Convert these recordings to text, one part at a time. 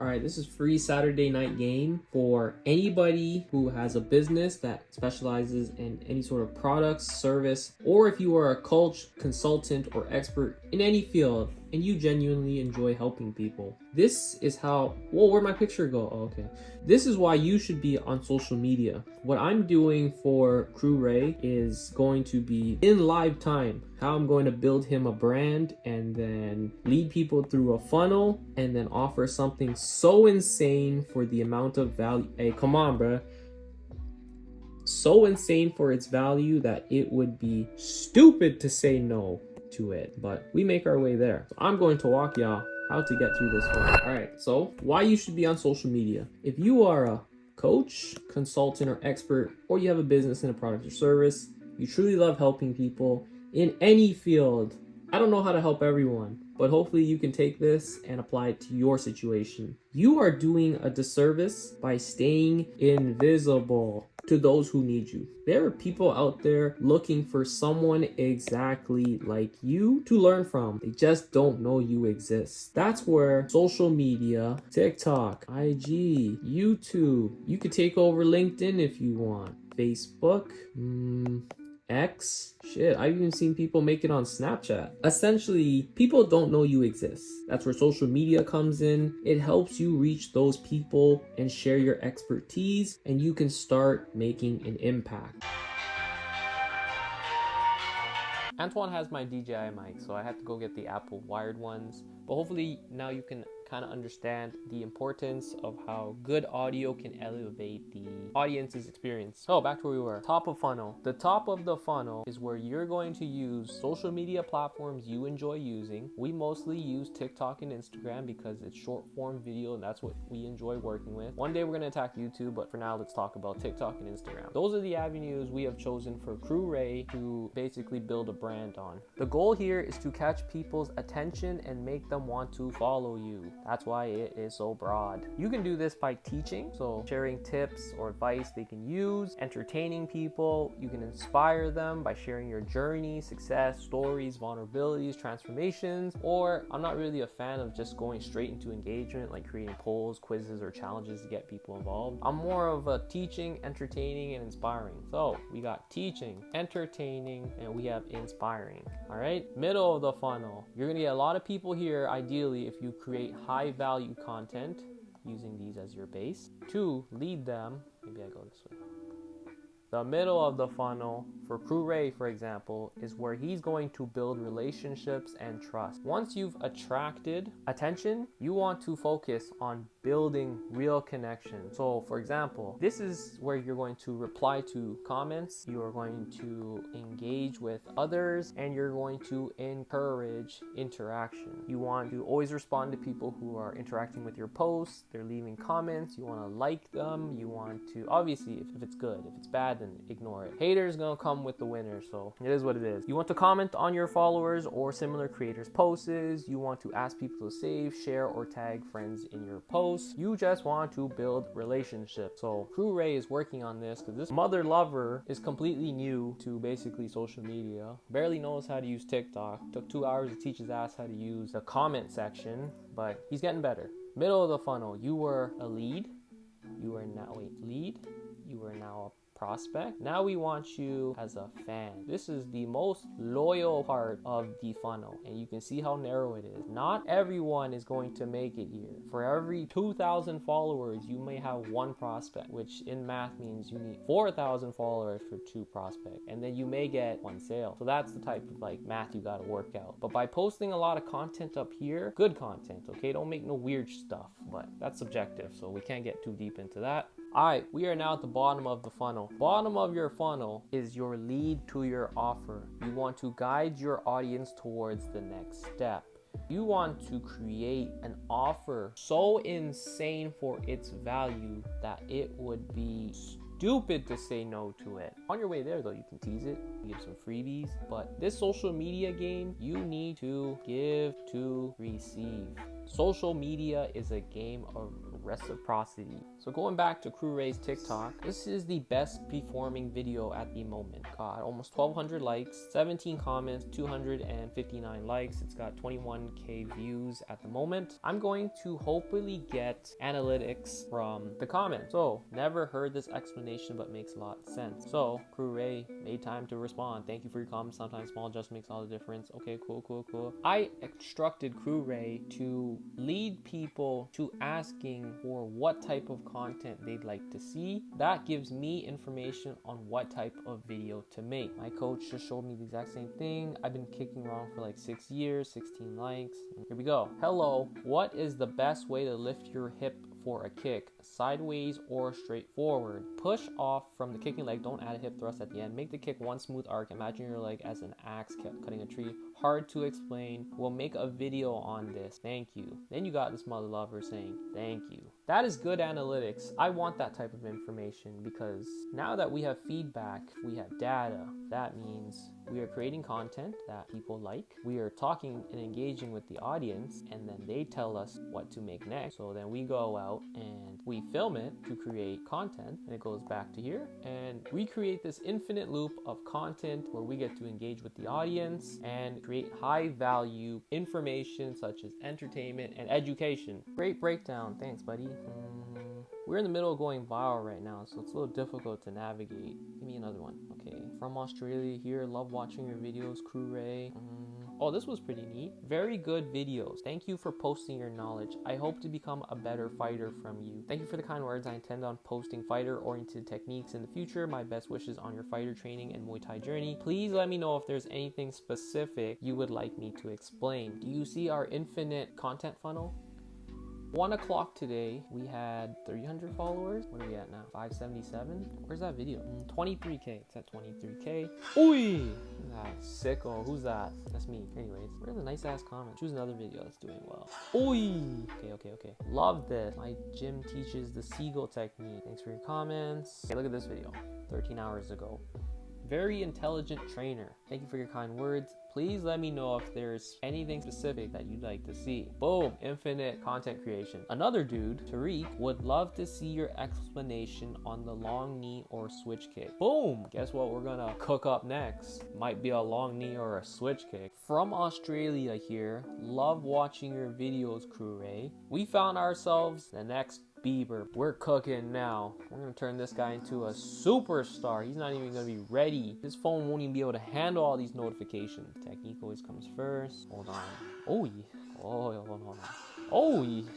All right, this is free Saturday night game for anybody who has a business that specializes in any sort of products, service, or if you are a coach, consultant, or expert in any field and you genuinely enjoy helping people. This is how, whoa, where'd my picture go? Oh, okay. This is why you should be on social media. What I'm doing for curate is going to be in live time, how I'm going to build him a brand and then lead people through a funnel and then offer something so insane for the amount of value. Hey, come on, bruh. So insane for its value that it would be stupid to say no to it, but we make our way there. So I'm going to walk y'all how to get through this one. All right, so why you should be on social media. If you are a coach, consultant, or expert, or you have a business and a product or service, you truly love helping people in any field. I don't know how to help everyone, but hopefully you can take this and apply it to your situation. You are doing a disservice by staying invisible to those who need you. There are people out there looking for someone exactly like you to learn from. They just don't know you exist. That's where social media, TikTok, IG, YouTube, you could take over LinkedIn if you want. Facebook, X, shit, I've even seen people make it on Snapchat. Essentially, people don't know you exist. That's where social media comes in. It helps you reach those people and share your expertise, and you can start making an impact. Antoine has my DJI mic, so I had to go get the Apple wired ones. But hopefully now you can kind of understand the importance of how good audio can elevate the audience's experience. So back to where we were. Top of funnel. The top of the funnel is where you're going to use social media platforms you enjoy using. We mostly use TikTok and Instagram because it's short form video and that's what we enjoy working with. One day we're going to attack YouTube, but for now let's talk about TikTok and Instagram. Those are the avenues we have chosen for curate to basically build a brand on. The goal here is to catch people's attention and make them want to follow you. That's why it is so broad. You can do this by teaching, so sharing tips or advice they can use, entertaining people. You can inspire them by sharing your journey, success, stories, vulnerabilities, transformations, or I'm not really a fan of just going straight into engagement, like creating polls, quizzes, or challenges to get people involved. I'm more of a teaching, entertaining, and inspiring. So we got teaching, entertaining, and we have inspiring. All right, middle of the funnel. You're gonna get a lot of people here, ideally, if you create high value content using these as your base. To lead them, maybe I go this way. The middle of the funnel for curate, for example, is where he's going to build relationships and trust. Once you've attracted attention, you want to focus on building real connection. So for example, this is where you're going to reply to comments, you are going to engage with others, and you're going to encourage interaction. You want to always respond to people who are interacting with your posts, they're leaving comments, you want to like them, you want to, obviously if it's good, if it's bad, then ignore it. Haters gonna come with the winner, so it is what it is. You want to comment on your followers or similar creators' posts. You want to ask people to save, share, or tag friends in your posts. You just want to build relationships. So curate is working on this because this mother lover is completely new to basically social media. Barely knows how to use TikTok. Took 2 hours to teach his ass how to use the comment section, but he's getting better. Middle of the funnel, you were a lead. You are now a lead. You are now a prospect. Now we want you as a fan. This is the most loyal part of the funnel, and you can see how narrow it is. Not everyone is going to make it here. For every 2,000 followers, you may have one prospect, which in math means you need 4,000 followers for 2 prospects, and then you may get 1 sale. So that's the type of like math you got to work out. But by posting a lot of content up here, good content, okay? Don't make no weird stuff, but that's subjective, so we can't get too deep into that. All right, we are now at the bottom of the funnel. Bottom of your funnel is your lead to your offer. You want to guide your audience towards the next step. You want to create an offer so insane for its value that it would be stupid to say no to it. On your way there though, you can tease it, give some freebies, but this social media game, you need to give to receive. Social media is a game of reciprocity. So going back to Curate's TikTok, this is the best performing video at the moment. God, almost 1,200 likes, 17 comments, 259 likes. It's got 21k views at the moment. I'm going to hopefully get analytics from the comments. So never heard this explanation, but makes a lot of sense. So Curate made time to respond. Thank you for your comments. Sometimes small just makes all the difference. Okay, cool. I instructed Curate to lead people to asking for what type of content they'd like to see. That gives me information on what type of video to make. My coach just showed me the exact same thing. I've been kicking wrong for like 6 years, 16 likes. Here we go. Hello, what is the best way to lift your hip for a kick, sideways or straight forward? Push off from the kicking leg, don't add a hip thrust at the end. Make the kick one smooth arc. Imagine your leg as an axe cutting a tree. Hard to explain. We'll make a video on this. Thank you. Then you got this mother lover saying thank you. That is good analytics. I want that type of information because now that we have feedback, we have data. That means we are creating content that people like. We are talking and engaging with the audience, and then they tell us what to make next. So then we go out and we film it to create content, and it goes back to here, and we create this infinite loop of content where we get to engage with the audience and create high value information such as entertainment and education. Great breakdown. Thanks, buddy. We're in the middle of going viral right now, so it's a little difficult to navigate. Give me another one. Okay. From Australia here. Love watching your videos, Curate. Oh, this was pretty neat. Very good videos. Thank you for posting your knowledge. I hope to become a better fighter from you. Thank you for the kind words. I intend on posting fighter-oriented techniques in the future. My best wishes on your fighter training and Muay Thai journey. Please let me know if there's anything specific you would like me to explain. Do you see our infinite content funnel? 1 o'clock today, we had 300 followers. What are we at now? 577? Where's that video? 23k. It's at 23k. Oi! Sicko. Who's that? That's me. Anyways, where's the nice ass comment? Choose another video that's doing well. Oi! Okay. Love this. My gym teaches the seagull technique. Thanks for your comments. Okay, look at this video. 13 hours ago. Very intelligent trainer. Thank you for your kind words. Please let me know if there's anything specific that you'd like to see. Boom, infinite content creation. Another dude, Tariq, would love to see your explanation on the long knee or switch kick. Boom, guess what we're gonna cook up next? Might be a long knee or a switch kick. From Australia here, love watching your videos, Curate. We found ourselves the next Bieber. We're cooking now. We're gonna turn this guy into a superstar. He's not even gonna be ready. His phone won't even be able to handle all these notifications. Technique always comes first. Hold on. Hold on.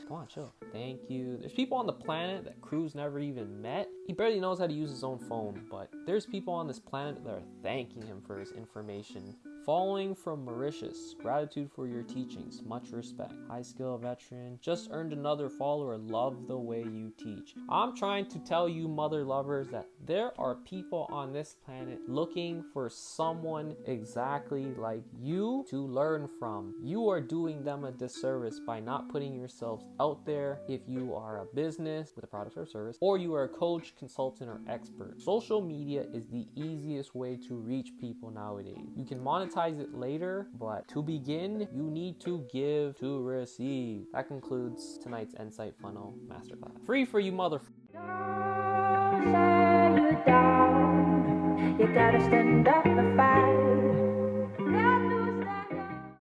Come on, chill. Thank you. There's people on the planet that Cruz never even met. He barely knows how to use his own phone, but there's people on this planet that are thanking him for his information. Following from Mauritius, gratitude for your teachings, much respect. High skill veteran, just earned another follower, love the way you teach. I'm trying to tell you mother lovers that there are people on this planet looking for someone exactly like you to learn from. You are doing them a disservice by not putting yourselves out there if you are a business with a product or service, or you are a coach, consultant, or expert. Social media is the easiest way to reach people nowadays. You can monetize it later, but to begin, you need to give to receive. That concludes tonight's Insight Funnel Masterclass. Free for you, mother. You gotta stand up and fight.